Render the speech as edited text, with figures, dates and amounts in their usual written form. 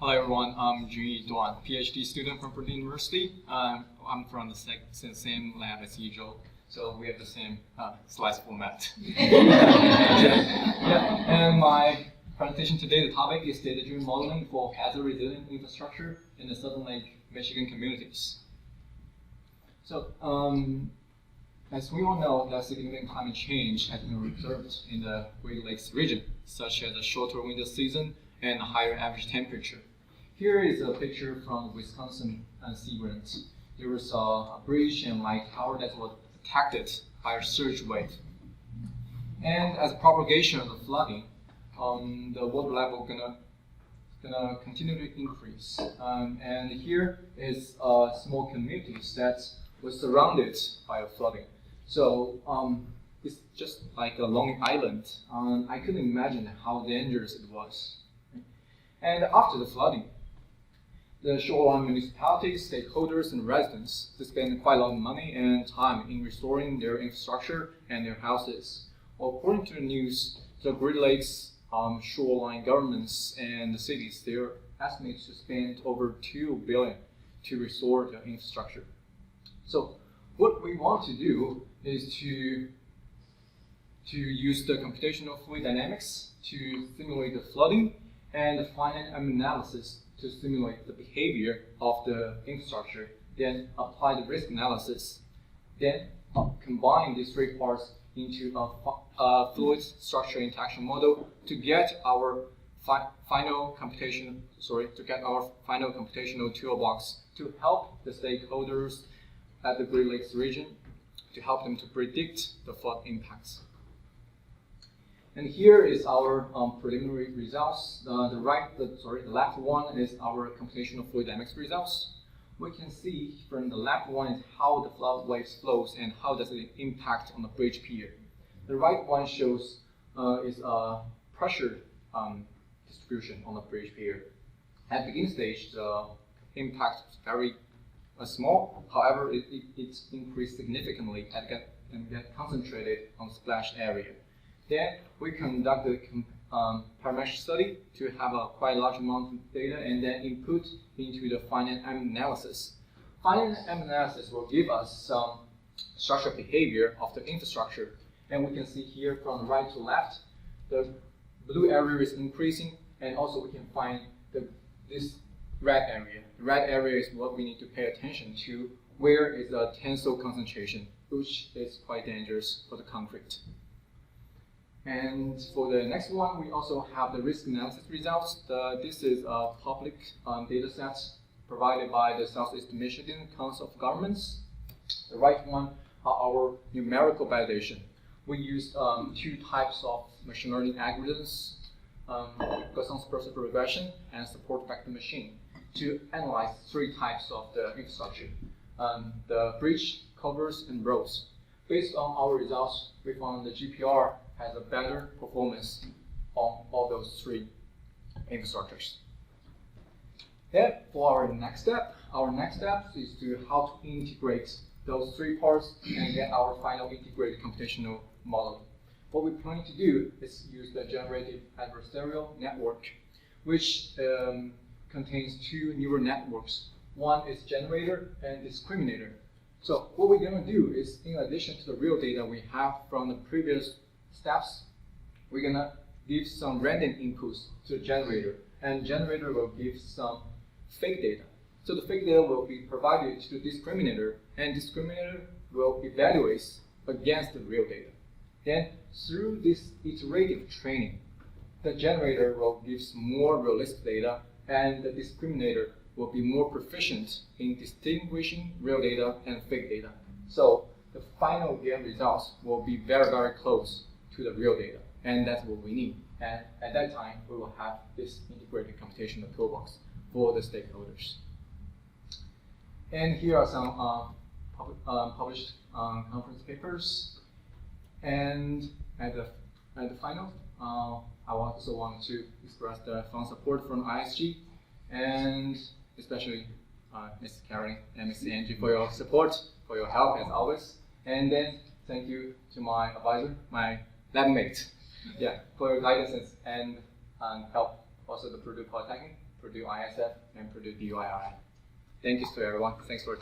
Hello everyone, I'm Junyi Duan, PhD student from Purdue University. I'm from the same lab as usual, so we have the same slides format. And my presentation today, the topic is data-driven modeling for hazard-resilient infrastructure in the Southern Lake, Michigan communities. So, as we all know, that significant climate change has been observed in the Great Lakes region, such as a shorter winter season and a higher average temperature. Here is a picture from Wisconsin Sea Grant. There was a bridge and light tower that was attacked by a surge wave. And as propagation of the flooding, the water level gonna continue to increase. And here is small communities that was surrounded by the flooding. So it's just like a long island. I couldn't imagine how dangerous it was. And after the flooding, the shoreline municipalities, stakeholders, and residents spend quite a lot of money and time in restoring their infrastructure and their houses. Well, according to the news, the Great Lakes shoreline governments and the cities, they're estimated to spend over $2 billion to restore the infrastructure. So what we want to do is to use the computational fluid dynamics to simulate the flooding and the finite analysis to simulate the behavior of the infrastructure, then apply the risk analysis, then combine these three parts into a fluid structure interaction model to get our final computational toolbox to help the stakeholders at the Great Lakes region to help them to predict the flood impacts. And here is our preliminary results. The left one is our computational fluid dynamics results. We can see from the left one is how the flood waves flows and how does it impact on the bridge pier. The right one shows is a pressure distribution on the bridge pier. At the beginning stage, the impact is very small. However, it increased significantly and get concentrated on splash area. Then we conducted a parametric study to have a quite large amount of data and then input into the finite analysis. Finite analysis will give us some structural behavior of the infrastructure. And we can see here from right to left, the blue area is increasing, and also we can find this red area. The red area is what we need to pay attention to, where is the tensile concentration, which is quite dangerous for the concrete. And for the next one, we also have the risk analysis results. This is a public data set provided by the Southeast Michigan Council of Governments. The right one are our numerical validation. We used two types of machine learning algorithms, Poisson's procedure regression and support vector machine, to analyze three types of the infrastructure, the bridge, culverts, and roads. Based on our results, we found the GPR has a better performance on all those three infrastructures. Then for our next step is to how to integrate those three parts and get our final integrated computational model. What we plan to do is use the generative adversarial network, which contains two neural networks. One is generator and discriminator. So what we're going to do is, in addition to the real data we have from the previous steps, we're going to give some random inputs to the generator, and generator will give some fake data. So the fake data will be provided to the discriminator, and discriminator will evaluate against the real data. Then through this iterative training, the generator will give more realistic data, and the discriminator will be more proficient in distinguishing real data and fake data. So the final game results will be very, very close to the real data, and that's what we need. And at that time, we will have this integrated computational toolbox for the stakeholders. And here are some published conference papers. And at the final, I also want to express the fund support from ISG, and especially Ms. Karen and Ms. Angie for your support, for your help as always. And then thank you to my advisor, my lab mate, for your guidance and help, also the Purdue Polytechnic. Purdue ISF, and Purdue DYI. Thank you to everyone. Thanks for